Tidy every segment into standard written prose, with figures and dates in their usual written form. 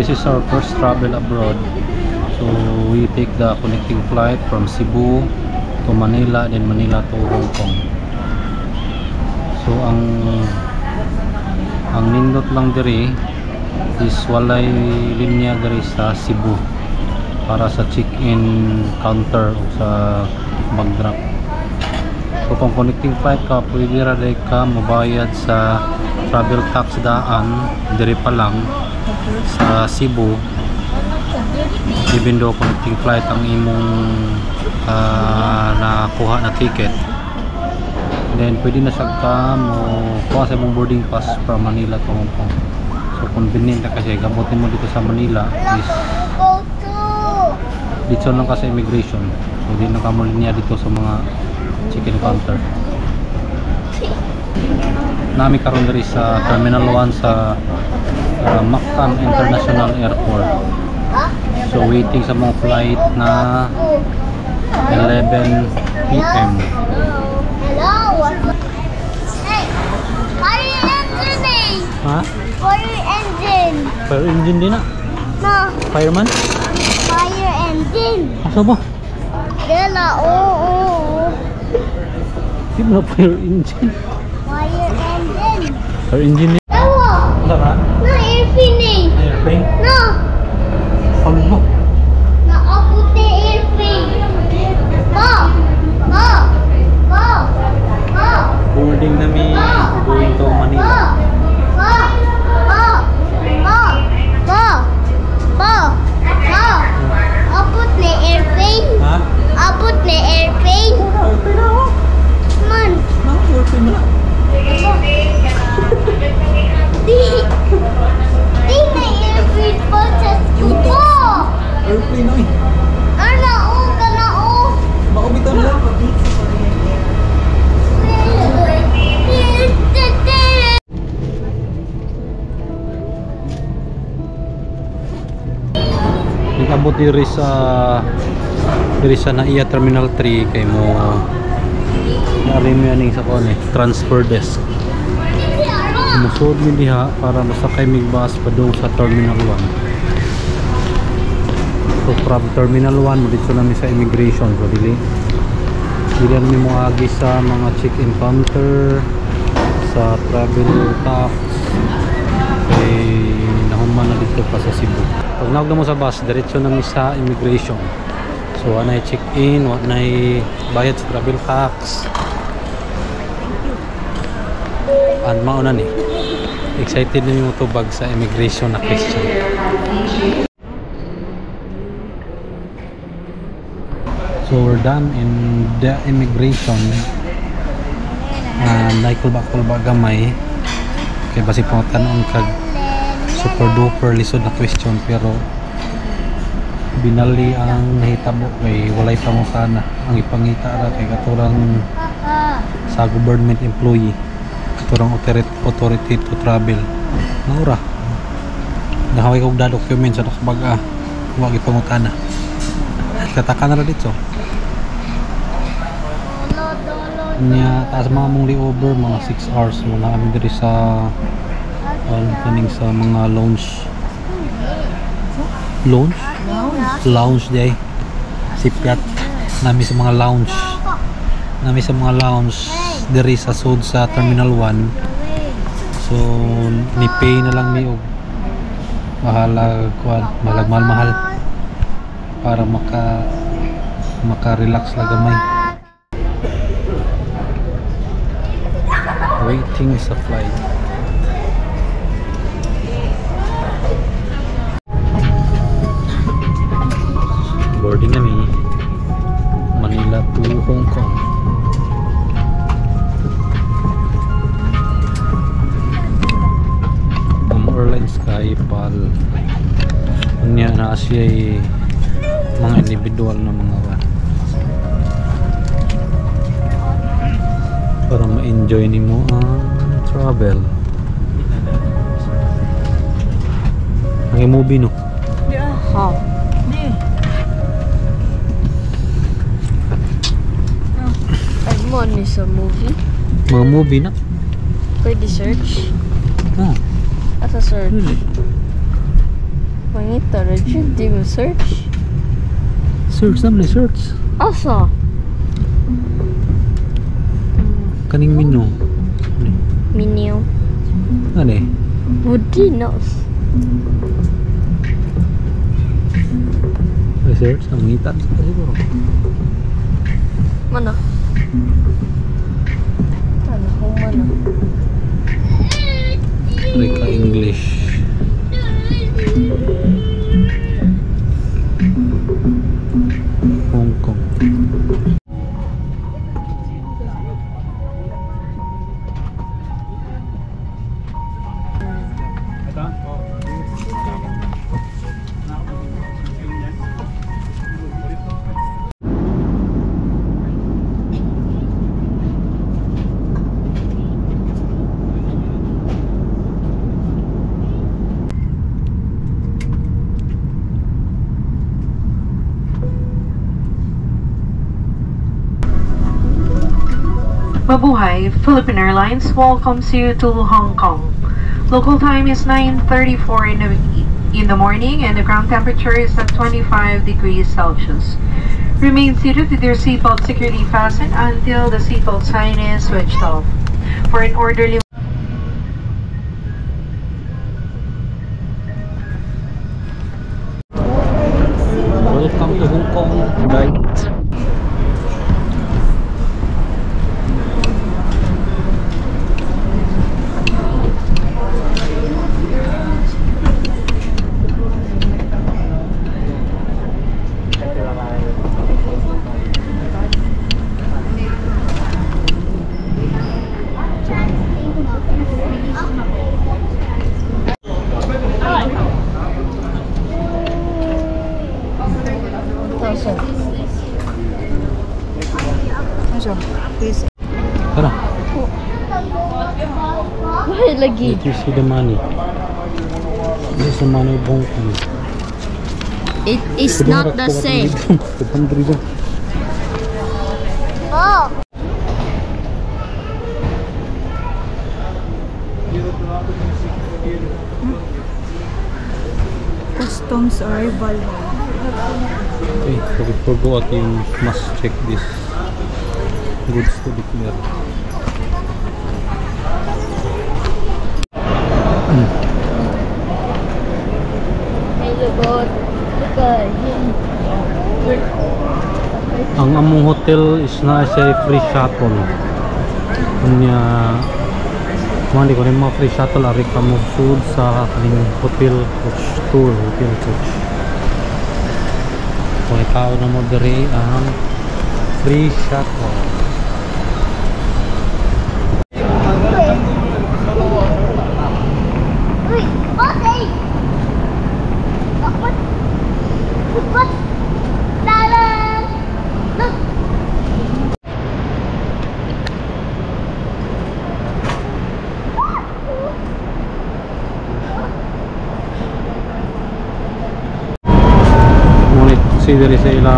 this is our first travel abroad. So we take the connecting flight from Cebu to Manila, then Manila to Hong Kong. So ang nindot lang diri is walay linya diri sa Cebu para sa check-in counter o sa mag-drop. So kung connecting flight ka, pwede rin ka mabayad sa travel tax daan diri pa lang sa Cebu, even though connecting flight ang imong nakuha na ticket. Then pwede na siya ka mo kuha sa imong boarding pass from Manila to Hong Kong. So convenient na kasi gamutin mo dito sa Manila is dito lang ka sa immigration. So di na ka mo linya dito sa mga check-in counter. Nami karon diri sa Terminal 1 sa Mactan International Airport. So waiting sa mga flight na 11 PM. Hey, fire engine! Ha? Fire engine! Fire engine din na? No, Fireman? fire engine! Asa ba? Dela, oo. Di ba fire engine? Fire engine! Fire engine din? Ewa! Ano ka? Na airplane eh! Airplane? No! Ano ba? Na aputi airplane! Go! Go! Go! Go! Boarding na mi going to Manila. Go! Go! Go! Go! Go! Go! Aput na airplane! Ha? Aput na airplane! Airplane na ako? Man! Airplane mo na? Di na airplane po sa Cebu! Airplane na eh. Kanao! Kanao! Baka bitaw na. Abot diri sa Naiya Terminal 3 kay mo naari mo yaning sa kone transfer desk. Musod mi diha para masakay mig bus padung sa Terminal 1. So from Terminal 1 mo dito namin sa immigration. So dili mi mo agi sa mga check-in counter, sa travel tax, kay nahuman na dito pa sa Cebu. Pag naog na mo sa bus, diretso na mi sa immigration. So anay check-in, anay bayad sa travel tax. And mauna ni. Excited na mo tubag sa immigration na question. So we're done in the immigration. Naikul-bakul gamay. Kaya basi pangatanong kag super duper lisod na question, pero binali ang nahitabo kay walay pangutana. Ang ipangita ra kay katurang sa government employee, katurang authority to travel. Maura nahaway kog da document sa nakabaga, wag ipangutana. Kataka na ra dito nya taas mga mong layover, mga 6 hours mo na kami diri sa kaning sa mga lounge day sipiat nami sa mga lounge diri sa sud sa Terminal 1. So ni pay na lang mi og bahala kuan mahal para maka-relax la gamay. Waiting sa flight. Boarding kami Manila to Hong Kong. Airline Sky PAL unya na siya mga individual na mga para ma-enjoy nimo ang travel. Ang movie no? Yeah. Oh. Mo ni sa movie. Mga movie na? Pwede search. Oh. Asa search? Really? Mangita na dyan, di mo search. Search naman search. Asa? Kaning menu. Menu. Ano eh? Budinos. Search na mangita siguro. Mana? Ano kung mana? Rika English. Hong Kong. Mabuhay, Philippine Airlines welcomes you to Hong Kong. Local time is 9:34 in the morning and the ground temperature is at 25 degrees Celsius. Remain seated with your seatbelt securely fastened until the seatbelt sign is switched off. For an orderly Welcome to Hong Kong, right? Tara, Why lagi? let me see the money. This is the money of Hong Kong. It is not the same. Oh! Customs arrival. Okay, so before go out, you must check this goods to declare. Hey, look at him. Ang among hotel is na siya free shuttle. Kunya man di ko rin mga free shuttle ari ka mo food sa kaning hotel coach tour, hotel coach. Kung ikaw na mo diri ang free shuttle. Uy, bossy! What? Talan! Look! Ngunit si diri sa ila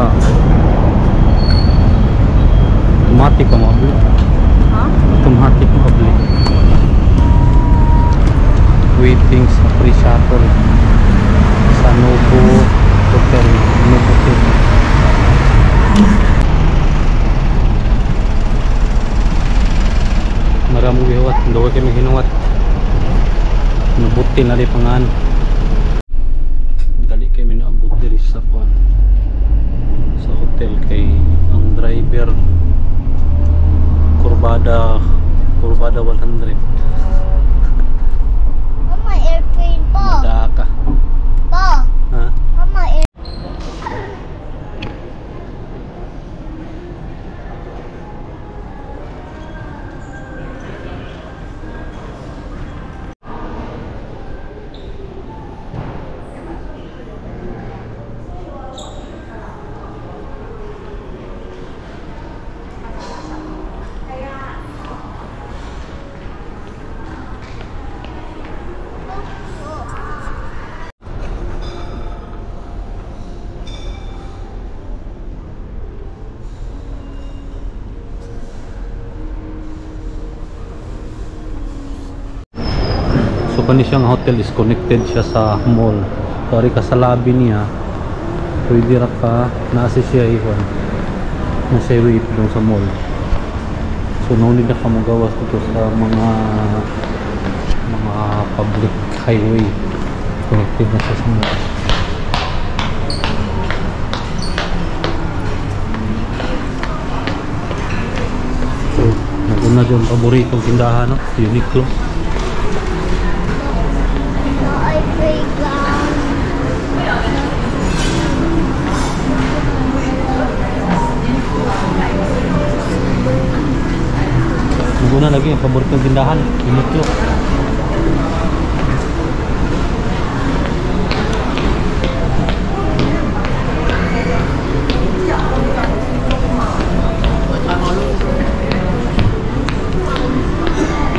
automatic ka mo abli. Automatic mo abli. Waiting sa free shuttle sa Novo Hotel. Novo Hotel. Maraming gihuwat, daw kami hinuwat. Nabuti na di pangan. Dali kami naabot diri sa kwan. Sa hotel kay ang driver Kurbada 100. Mama, airplane pa! Daka. Pa! Ha? Mama, So kani siyang hotel is connected siya sa mall. Sorry ka sa labi niya. Pwede ra ka nasa siya ikon. Nasa wait doon sa mall. So no need na ka magawas dito sa mga public highway. Connected na siya sa mall. So naguna dyan paboritong tindahan, no? Uniqlo. Naguna lagi ang paboritong tindahan, Uniqlo.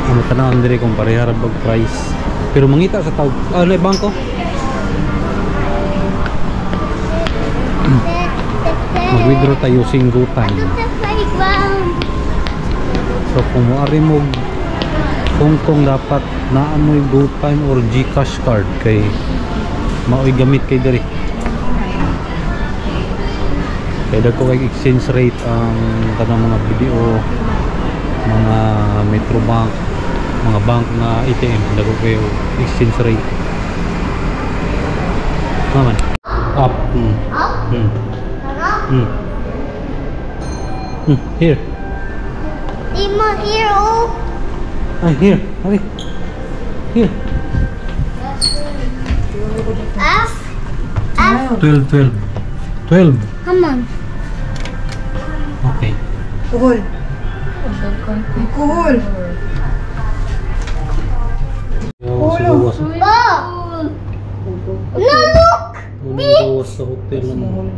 Ano tanawang diri kung parehara bag price. Pero mangita sa tawag. Ano yung bangko? Mag-withdraw tayo using GoTime. So kung maaari mo Hong Kong, dapat naamoy GoTime or GCash card kay mao'y gamit kay diri. Kaya dagko kay exchange rate ang kanang mga video, mga Metrobank, mga bank na ATM, dagko kayo exchange rate. Naman. Up. Up? Here. Ima, here, oh. Here. Hurry. Here. F. F. 12. Come on. Okay. Kuhol. Kuhol. Gawas. Ba! No, look! Gawas sa hotel naman.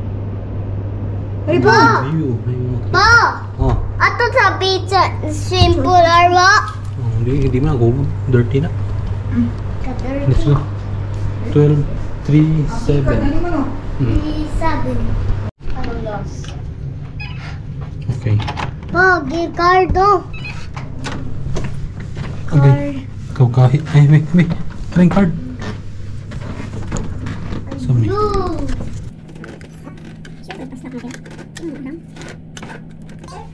Hali ba? View. Ba! Oh. Ato sa beach, swimming pool, arwa. Hindi man ako. Dirty na. Let's go. 12, 3, 7. Sabi. Ano loss? Okay. Ba, Ricardo. Okay. Ikaw kahit. Ay, may. Playing card. Sabi.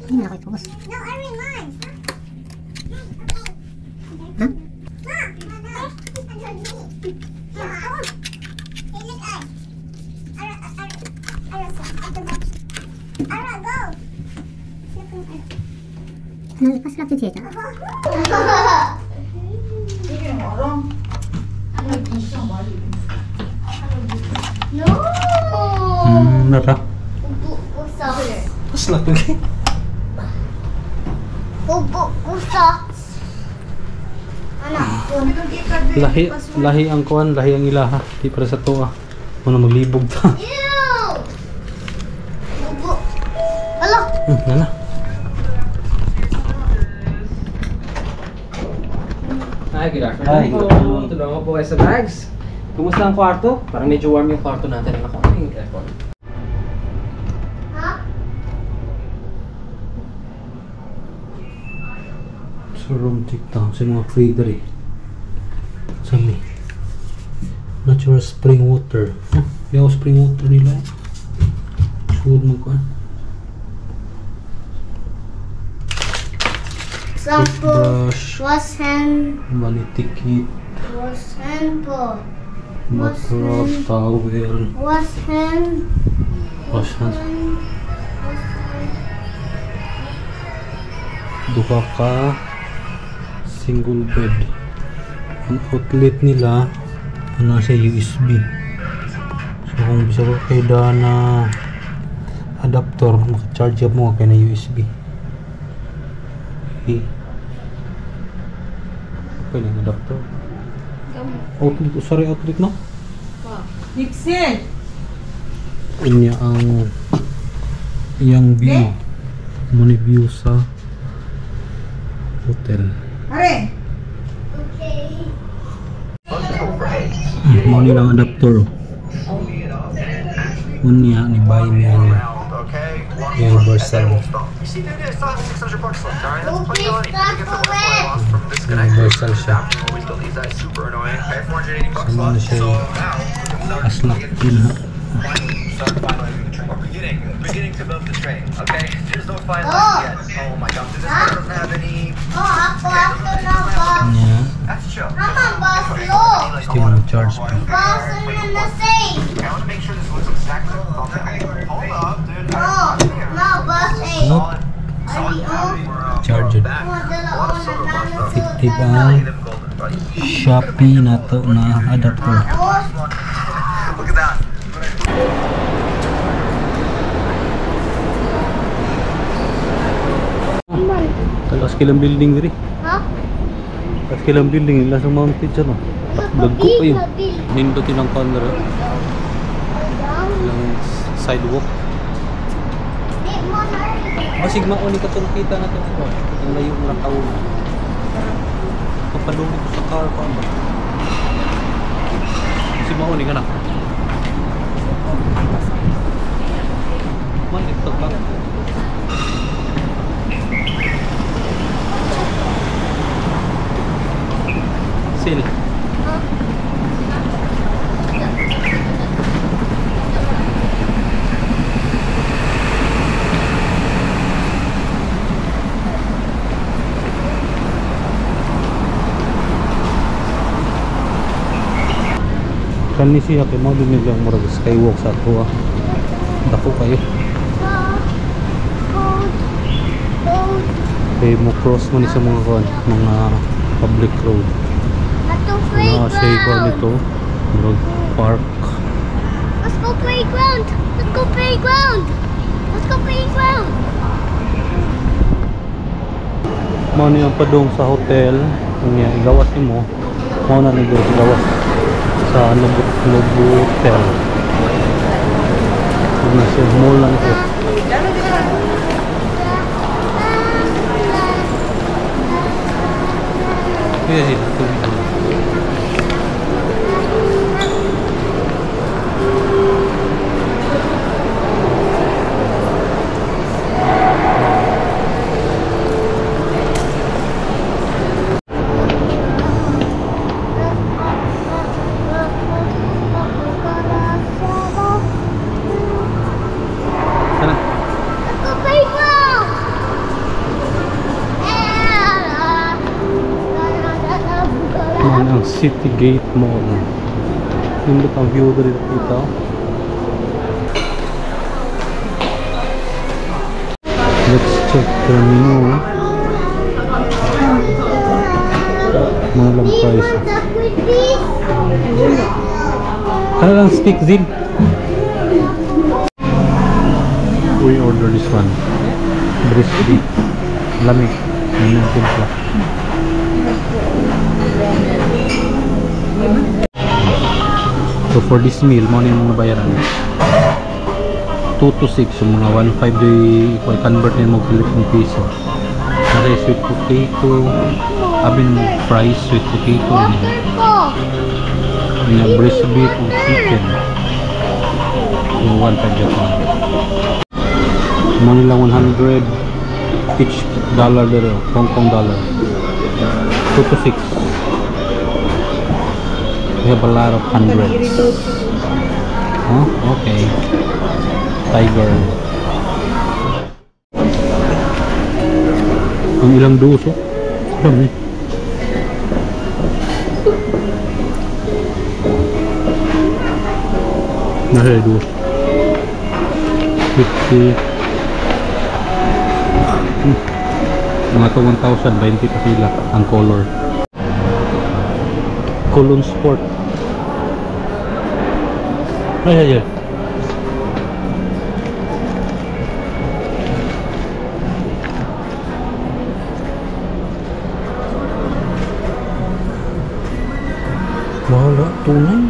Hindi na ako ipubos. No, I mean mine. Huh? Nalipas lang si Tita. No! Nara. Upo-usa. Pas lang lagi. Upo-usa. Anak ko. Lahi ang kuan, lahi ang ilaha. Di para sa tuwa. Muna maglibog ta. Ew! Upo. Ala! Nana. Hi, good afternoon. Tulungan ko po kayo sa bags. Kumusta ang kwarto? Parang medyo warm yung kwarto natin. Ano ko yung aircon? Ha? Sa room check down sa mga freezer eh. Sami. Natural spring water. Yung spring water nila. Sud mo ko. Shampoo. Brush. Wash hand. Malitikit. Wash hand po. Batrap. Towel. Wash hand. Wash hands. Duha ka single bed. Ang outlet nila nasa USB. So kung bisa ko kayo na adapter, maka-charge up mo kayo na USB. Okay. Okay lang adapter. Outlet, sorry outlet no? Nixel. Inya ang iyang view. Muni view sa hotel. Are. Okay. Muni lang adapter. Unya ni buy niya niya. Universal. Universal siya. Sama na siya. Aslak din ha. Beginning to build the train, okay? There's no fine line yet. Oh my god, this doesn't have any... Yeah. That's chill. Still no charge pa. I want to make sure this looks exactly... Okay, hold up, dude. Nope. Charged. Effective ang Shopee na to na adapter. Look at that. Talas kilang building diri. Talas kilang building ila sa mountain dyan oh. Dagko kayo. Nindutin ang camera. Ilang sidewalk. Masig mauni ka itong kita na ito. Ang layo ng taon. Papadungin ko sa car pa ba? Masig mauni ka na. Malit ito ka. Sil. Kani siya kay mo din nilang murag skywalk sa ato ah. Dako kayo. Kay mo cross mo ni sa mga kuan, mga public road. Siya ikaw nito, murag park. Let's go playground. Let's go playground. Let's go playground. Mao ni ang padung sa hotel, kung igawas nimo, mao na ni gawas sa Novotel. Nasa mall lang ito. Yes, ang City Gate Mall. Nindot ang view dari kita. Let's check the menu. Mga lang price. Ano lang stick zin? We order this one. Brisket. Lamig. Ano yung timpla? So for this meal, mo yung mga bayaran 2 to 6, so mga 1.5 di convert nyo mo Philippine piso. Nasa sweet potato, abin fries, sweet potato na brisket o chicken, yung 1.5 Japan. Mo nilang 100 each dollar dito, Hong Kong dollar. 2 to 6. We have a lot of hundreds. Oh, okay. Tiger. Ang ilang duso. Dami. Nasa duso. 50. Mga to 1,020 pa sila ang color. Colon Sport. Ay. Wala, tunay.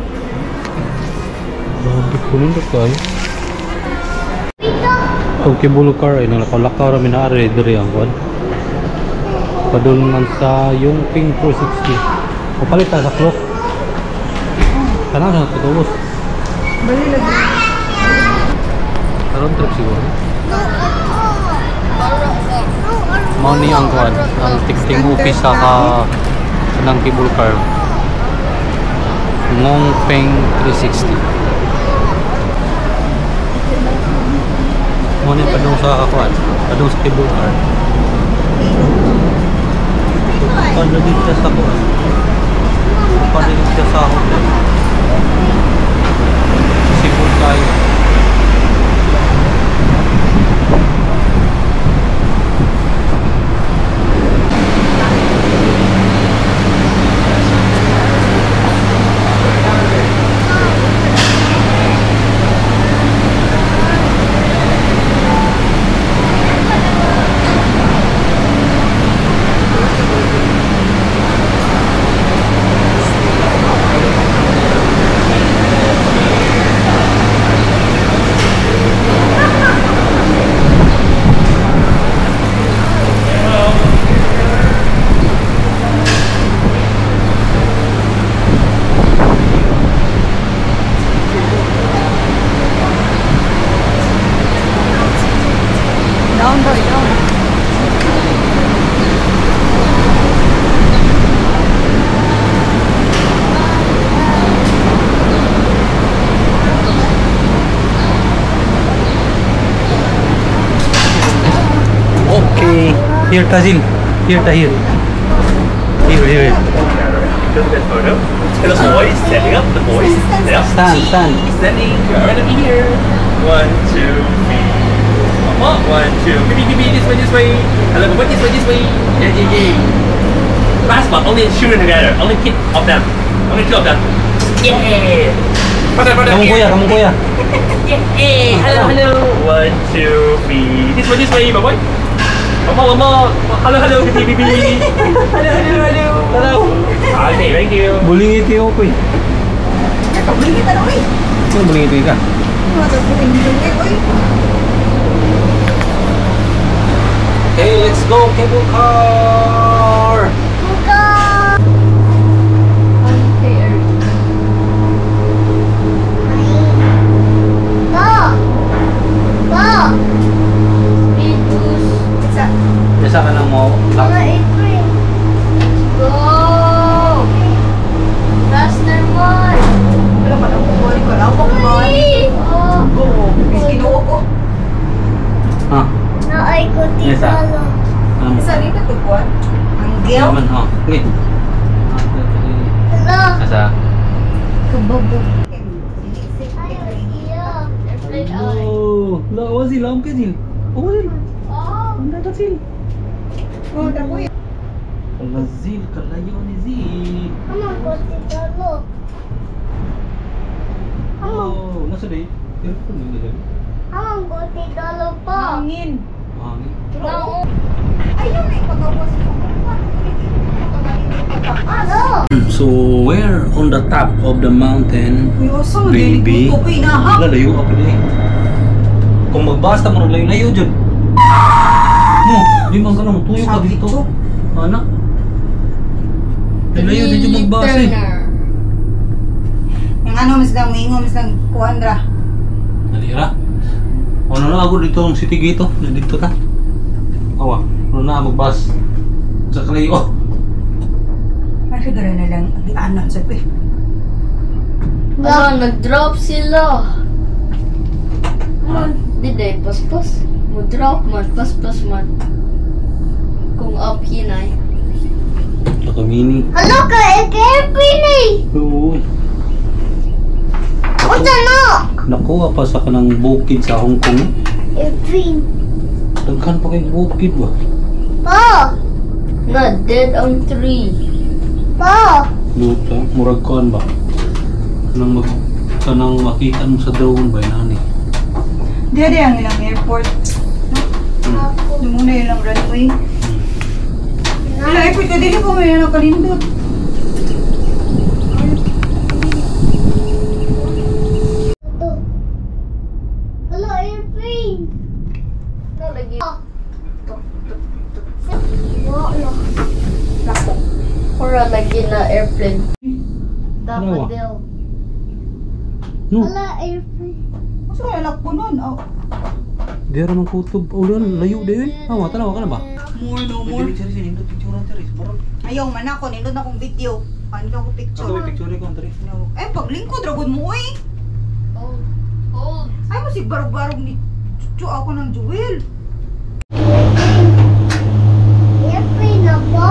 Bakit tunay na kayo? Itong cable car ay nakalakaw rami na ari ang kwan. Padulungan sa yung Pink 460. O palit sa clock. Tanang na tutubos. Bali lagi. Karon trip siguro. Mao ni ang kwan, ang ticketing office sa kanang cable car. Ngongpeng 360. Ano yung padung sa kakuan? Padung sa cable car. Paano din siya sa kuan? Paano din siya sa hotel? Sipol tayo. Here, Tazil. Here, Tahir. Here. Good photo. And the boys, standing up. The boys, stand up. Stand. Standing. Right over here. 1, 2, 3. Mama. 1, 2. Maybe this way. Hello, but this way. Yeah. Basketball. Only children together. Only kids of them. Only 2 of them. Yeah. Brother. Kamu kuya. Yeah. Hello. 1, 2, 3. This way, my boy. Mama. Hello, baby. Hello. Okay, thank you. Buling iti ako eh. Beli kita na, uy. Sino buling iti ka? Okay, let's go cable car. Biasa ka nang mau lakad. Go! Faster one! Wala pa lang kumuli ko. Wala pa kumuli. Oh! Go. Bis kinuha ko. Ha? Naay ko Isa. titalo. Isa rin ka to, Juan. Ang gel. Naman ho. Okay. Hello! Asa? Kababo. Ayaw, iya. Airplane eye. Oh, la wazil lam ke jil. Oh, wazil. Oh! Anda ka jil. Oh, tapo yan. Lazil kalayo ni zil. Amang ko titalo. Oh, nasa day? Telepon ni dali. Amang ko titalo pa. Hangin. Hangin. Nao. Ayaw na ipagawas ko. Ano? So we're on the top of the mountain. Uy, oso. Baby. Ko inahak. Lalayo ako din. Kung magbasta mo layo-layo dyan. No, di man ganun. Tuyo ka Sabi dito. ko. Anak. Layo din dyan magbasa eh. Yung ano, mas lang, maingo, mas lang, kuandra. Nalira. Ano na ako dito ang city gate. Dito ta. Awa. Ano na magbas. Sa kalayo. Kasi gano'n na lang, agianan sa pe. Wala, nag-drop sila. Diday, pas-pas. Mo-drop man, pas-pas man. Kung up hinay. Nakamini. Hello ka, airplane eh! Oo. O na! Nakuha pa sa kanang bukid sa Hong Kong. Airplane. Daghan pa kay bukid ba? Pa! Na dead ang tree. Pa! Luta, murag kuan ba? Kanang makita mo sa drone ba inani? Dede ang ilang airport. Doon muna ilang runway. Ilang airport ka, dili ko may ilang kalindot. Ito. Hello, airplane. Ito lagi. Wala. Pura lagi na airplane. Daffodil. No, Hello, airplane. Mas kaya lakpo nun. Oh. di ra man kutob. Ulan layo din. Awa tanawa ka na ba? More, no more. Cari sini picture cari. Ayaw man ako, nindot akong video. Ano ka ko picture? picture ko, Andre. No. Eh, paglingkod, dragon mo eh. Hold. Hold. Ay, mo si barog-barog ni Chuchu ako ng Jewel. Airplane na po?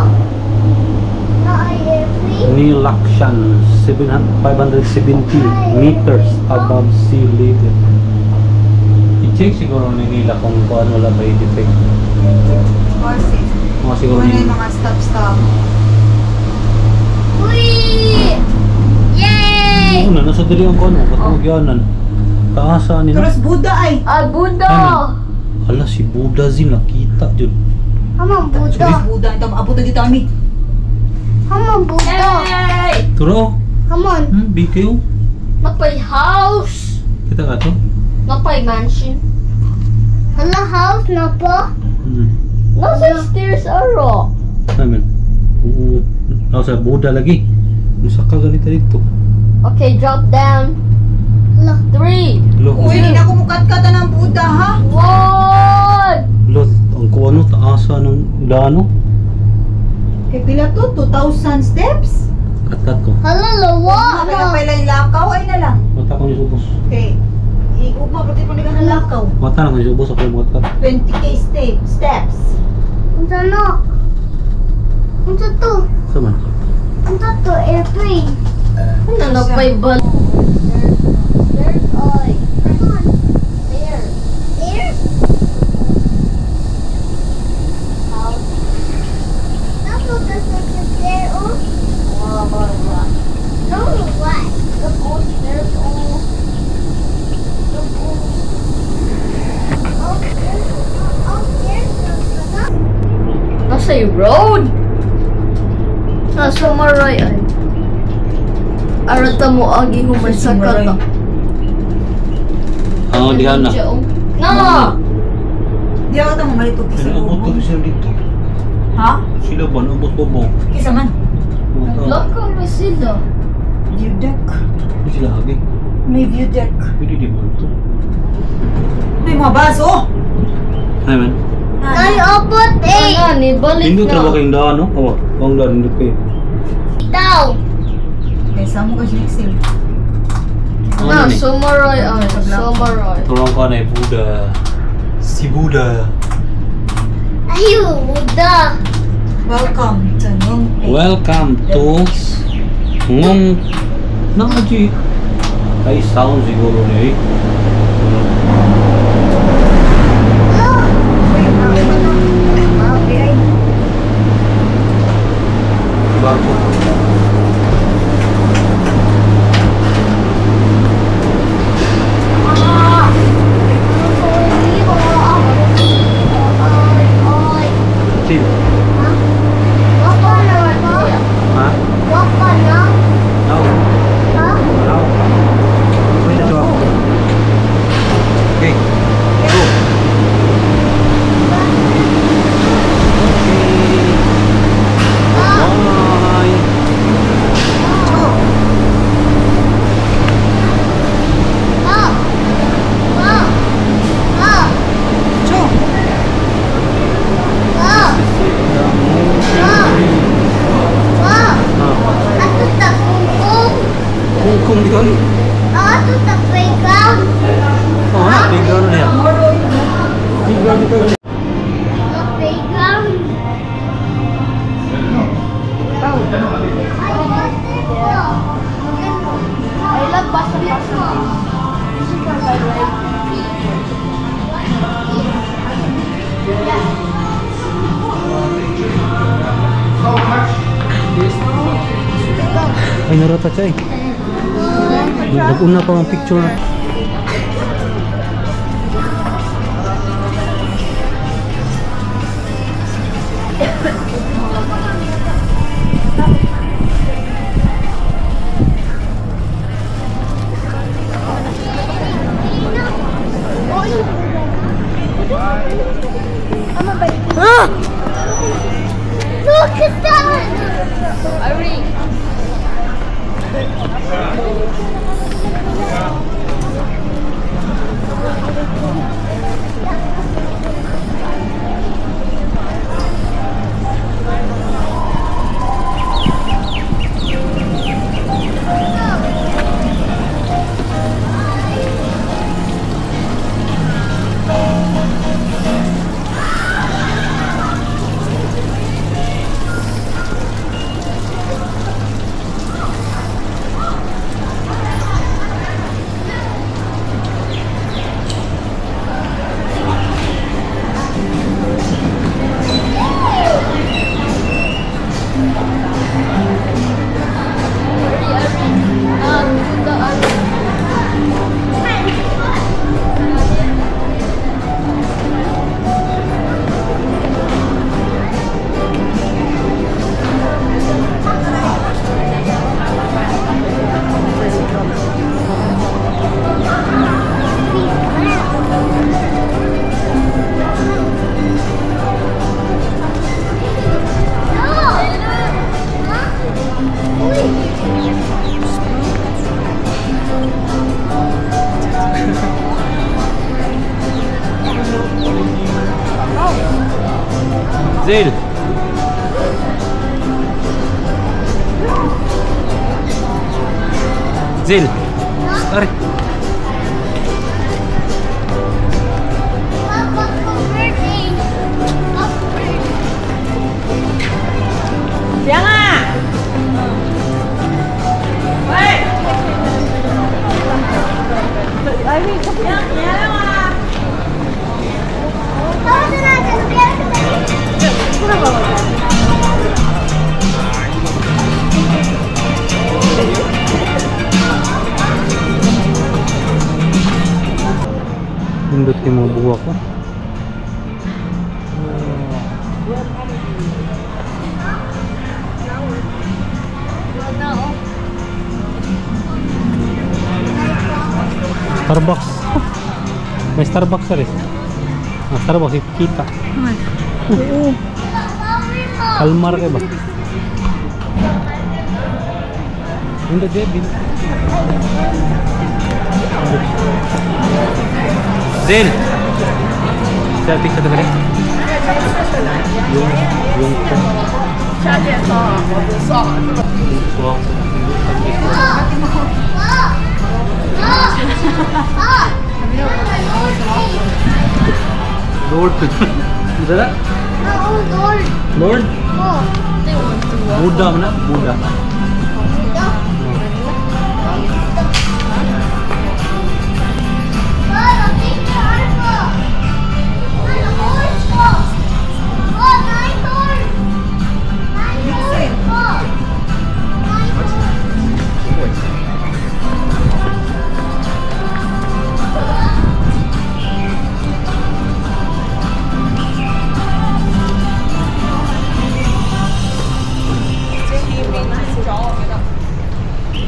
Airplane? Nilakshan, 570 meters above sea level. I-check siguro nila kung wala ba yung defect. Kasi, Mga siguro wala yung mga stop-stop. Uy! Yay! Ano, nasa dali ang kono, ba't magyanan? Kaasa nila. Terus Buddha ay. Ah, Buddha! Ala, si Buddha Zin, nakita dyan. Hamang Terus Buddha! Buddha, ito maabot na dito kami. Hamang Buddha! Turo, Come on! BQ. Napay house! Kita ka to? Napay mansion. Hala house na po? Nasa stairs aro. Namin. Oo. Nasa Buddha lagi. Masa ka ganito dito. Okay, drop down. Hala. 3. Look, Uy, hindi na ako mukat-kata ng Buddha, ha? 1. look, ang kuwano, taasa ng dano. Kaya pila to? 2,000 steps? Kat-kat ko. Hala, lawa Kaya na. pala yung lakaw, ay na lang. Mata ko yung subos. Okay. Igugma, pati pa nila ng lakaw. Mata na ko yung subos, ako yung mga kat. 20k steps. Unsa na? Unsa to? Saman. Unsa to? Airplane. Ano na pa'y bal? There's eye. Come on. There. There? How? Tapos kasi sa there, oh. No, what? Look, oh, there's all. Look, oh. Oh, there's nasa yung road. Nasa maray ay. Arata mo agi humasaka ta. Oo, dihan na. Na! Di ako ito mamalitok sa Abot ko bubo. siya dito. Ha? Sila ba? Abot ba mo? Kisa man. Look kami sila. View deck. Hindi sila agi. May view deck. Pwede di ba ito? May mga baso. Ay man. Ay, abot eh! Ano, balik Hindi trabaho na. kayong daan, no? Awa, ang daan, hindi kayo. Itaw! Kaysa mo kasi Excel. Na, sumaray ay. Sumaray. Turang ka na Buddha. Si Buddha. Ayaw, Buddha! Welcome to Nung. Welcome to Ngong Nakaji. Ay, sound siguro na eh. Bago. Chill. Ha? No. No. Wait na siya. Okay. Go. Bye. Kung yun. Oo, playground na yan. Playground ito. I love basa-basa. Ay, narata siya eh. Nag-una pa ang picture. Look at that! Irene. Zil. Zil. Sorry. Papa, birthday. Pindot kayo mga buwa ko. Starbucks. May Starbucks rin. Ah, Starbucks kita. Oo. Kalmar kayo ba? Hindi, Devin. Zil! Selfie sa tagal eh. Yung Lord. Bisa tak? Lord. Lord? Oh. Buddha mana? Buddha.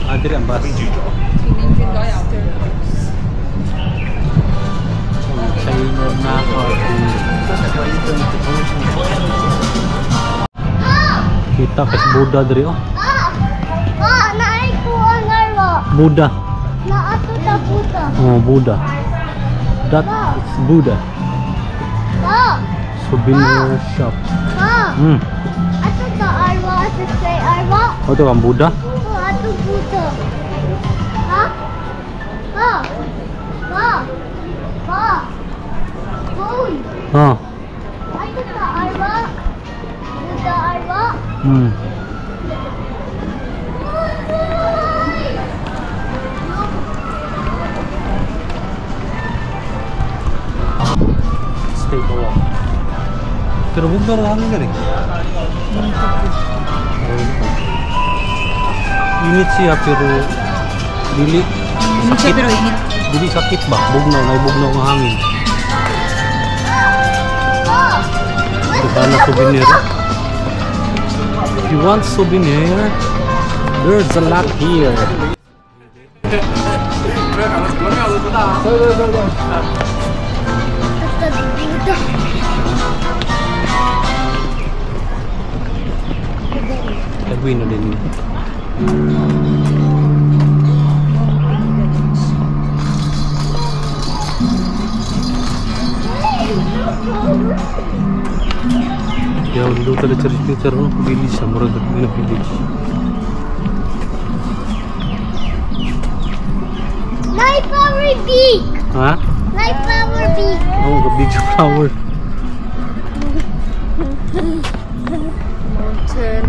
Adir ang bus. Sailor na kita kes Buddha dari oh. Naik ko ang arwa. Buddha. Naato ta Buddha. Oh, Buddha. That is Buddha. Souvenir shop. Ato ta arwa, ato say arwa. Oh, itu kan Buddha. Oh, ato Buddha. Phone. Oh. Ato ta arwa. Buddha arwa. Stay bawah. Pero Buddha lang dari. Init siya pero dili. Init siya pero init. Dili sakit ba? Bugnaw, may bugnaw ng hangin. Ito na souvenir. If you want souvenir, there's a lot here. Gagawin na din yun. Ya, dulu tadi cerita orang pilih sama orang tak pilih. Night flower big. Hah? Night flower big. Oh, the big flower. Mountain.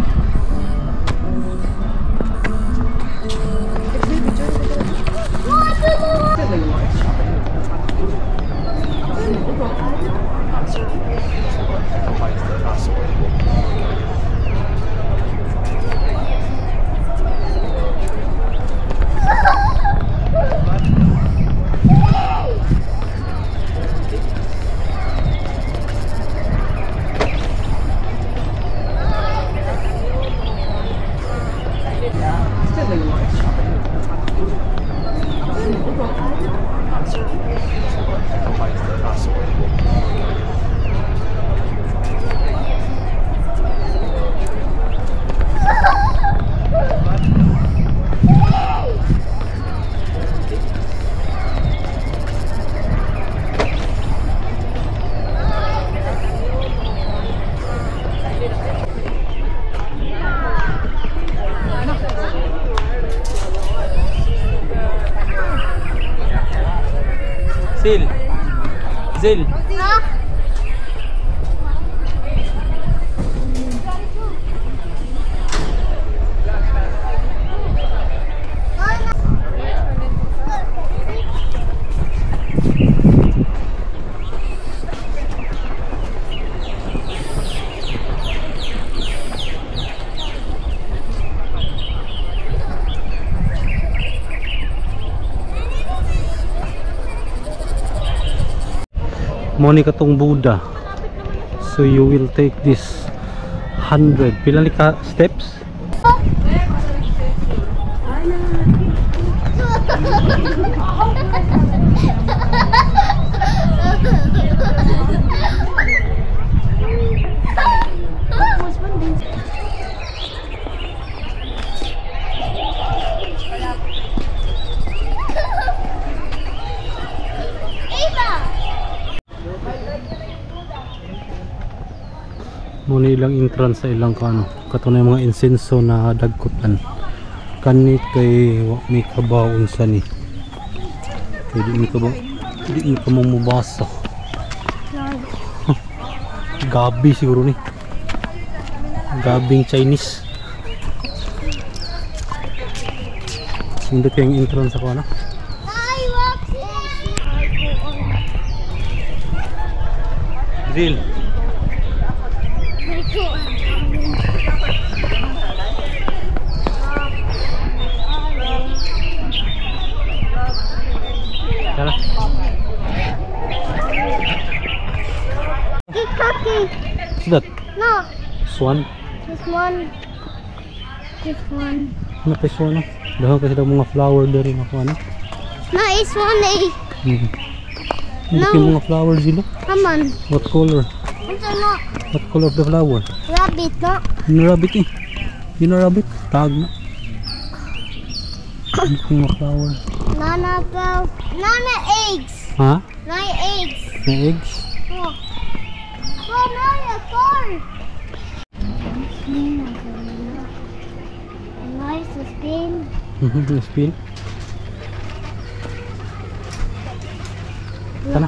Zil. Zil. Huh? Moni katong Buddha. So you will take this 100. Pila ka steps? Muna ilang entrance sa ilang kano katunay mga insenso na dagkutan kanit kay may kabaw unsa ni kay di mi ka mamubasa gabi siguro ni gabing Chinese hindi kayong entrance ako ano Zil. Tara. What's that? No, Swan? this one. This one. Ano pa swan? Dahil kasi daw mga flower dari na ako ano? No, it's one A. Hindi No. yung mga flowers dito. Come on. What color? It's not What color of the flower? rabbit, no? Yun na rabbit eh. Yun na rabbit. Tag na. Hindi yung mga flower. Nana eggs. Ha? 9 eggs. Na eggs? Oh. Oh, no, a car. Nice spin. Spin. Sana.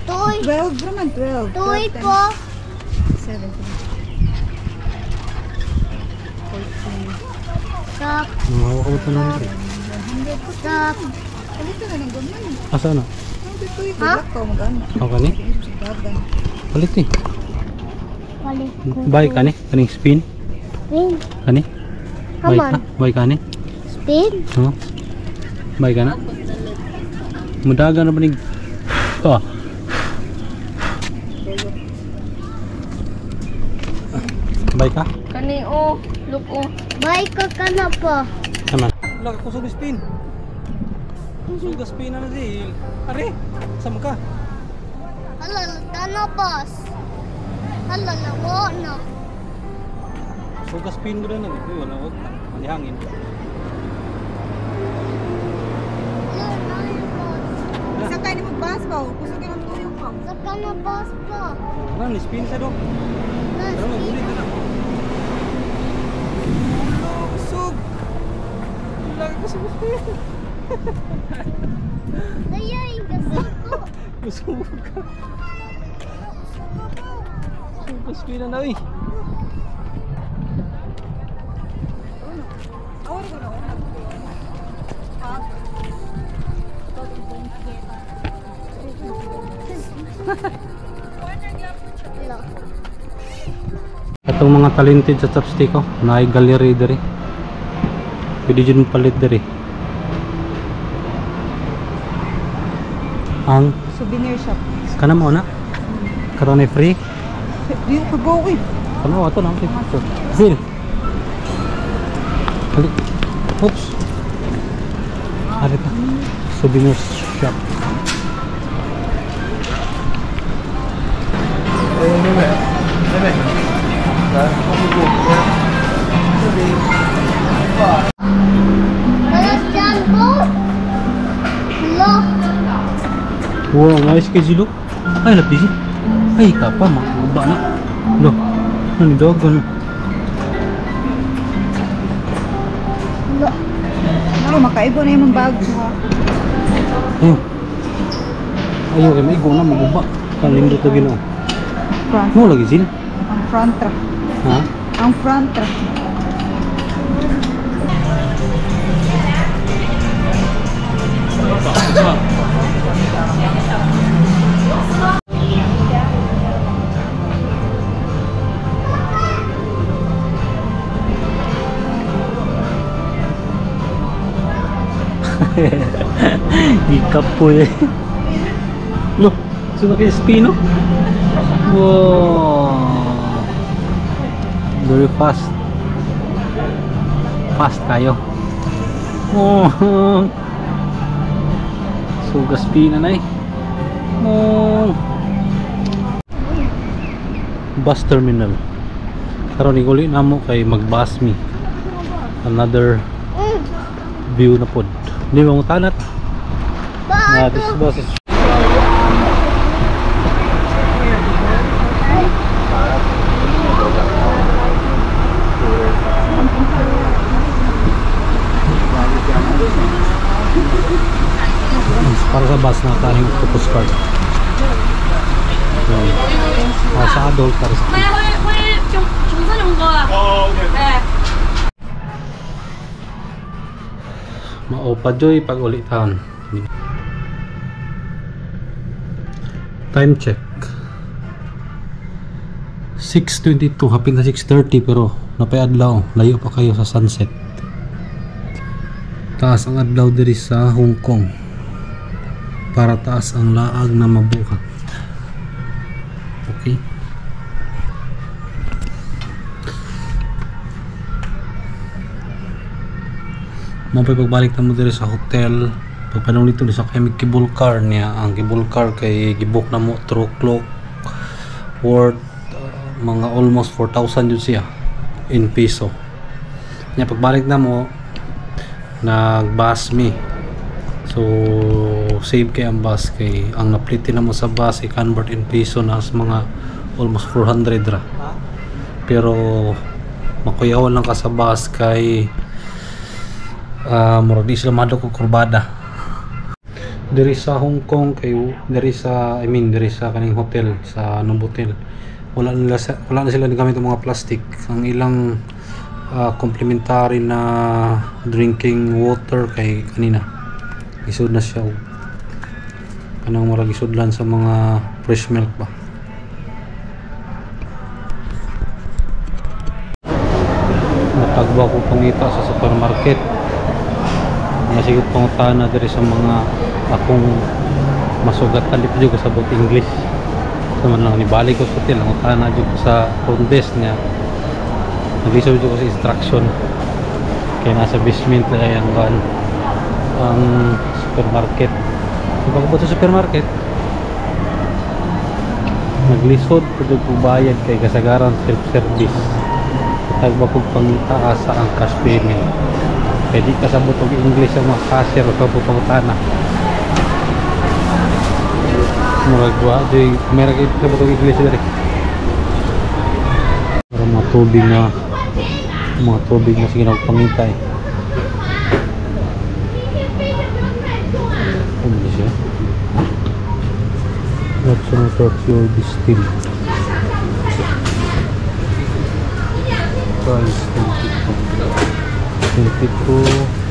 Toy. 12 naman, 12. Toy po. 17. Stop. Nakakabot na lang rin. Stop. Palito na ng ganyan. Asa na? Dito yung Ha? bulak ko, magana. Ako kani? Dagan. Palit eh. Balik. Bye kani? Kaning spin? Spin. Kani? Come Bye on. ka? Bye kani? Spin. No? Bye ka na? Mudaga na ba ni... Ah. Bye ka? Kani oh. Look oh. Bye ka na po. Naman. Wala ka kusog spin. Kusog spin na Zil. Are, sama ka. Hala, tano boss. Hala, nawo na. Kusog spin ko na Uy, wala ko. Mali hangin. Isa tayo ni magbas pa, kusog yung tuyong pa. Saka na boss po. Ano, ni spin sa do. Pero magulit na lang. Kusog. Lagi kusog spin. Ayay, kasi ko. Kusog ka. Kusog spin na daw eh. Awar ko na. Itong mga talented sa chopstick ko, naay gallery diri. Pwede dyan palit diri. Ang Souvenir shop. kana mo na? Karon ay free. Di ko go eh. Kana ato na free. Zil. Ali. Oops. Ari pa. Souvenir shop. Alas dyan po. Look. Wow, nice kay Zilo. Ay, lapis. Ay, kapa, makababa na. Lo, ano dog ano? Look. Ano, makaibo na yung bag mo. Ayun. Ayo kay maigo na maguba. Kan lindot lagi no. Front. Mo lagi sin. Ang front ra. Ha? Ang front ra. Hikap po eh. Look, sunod kayo spino. Wow. Very fast. Fast kayo. Oh. Sugas spina na eh. Oh. Bus terminal. Karon iguli na mo kay mag-bus me. Another view na pod. Hindi mo tanat. This bus is para sa bus na tayong octopus card. Sa adult para sa maupa joy pag ulitan. Time check 6:22, hapit na 6:30 pero napay adlaw, layo pa kayo sa sunset. Taas ang adlaw diri sa Hong Kong. Para taas ang laag na mabuhat. Okay. Mapay pagbalik na mo diri sa hotel. Pagpanong dito sa kay cable car niya. Ang cable car kay gibook na mo through clock worth mga almost 4,000 yun siya in peso. Nya pagbalik na mo nag-bus me. So save kay ang bus kay ang napliti na mo sa bus i-convert in peso na as mga almost 400 ra. Pero makuyawan lang ka sa bus kay murag di sila madok og kurbada. Diri sa Hong Kong kay diri sa diri sa kaning hotel sa Novotel wala na sila gamit ang mga plastic. Ang ilang complimentary na drinking water kay kanina isud na siya kanang murag isudlan sa mga fresh milk ba. Natagwa ko pangita sa supermarket. Masigit pangutan na diri sa mga akong masugat talip jud ko sa bot English. Naman lang nibalik ko sa hotel ang utan na jud sa front desk niya. Nag-isod jud ko sa instruction. Kaya nasa basement ay ang supermarket. Pagkabot sa supermarket naglisod ko jud ko bayad kay kasagaran self-service. Tagba ko pangita sa ang cash payment. Pwede ka sabot og English ang mga cashier o pangutana. Muragwa di merag sabot og English diri. Para mga tubig na sige na pangita eh. Ano siya? What's on your distill? Price 22.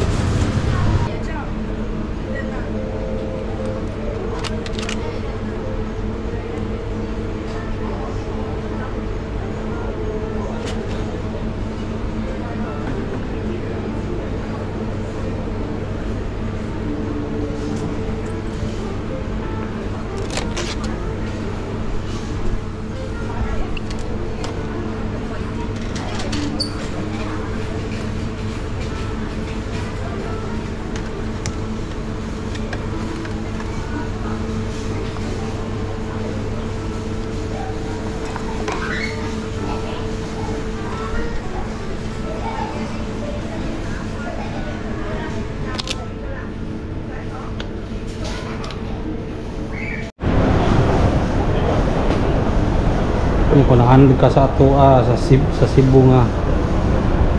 Kung naan ka sa atoa sa Cebu nga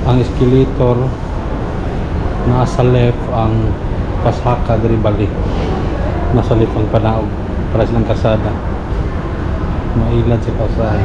ang escalator nasa left ang pasaka diri balik nasa left ang panaog para silang kasada. Mailad sa kausahay.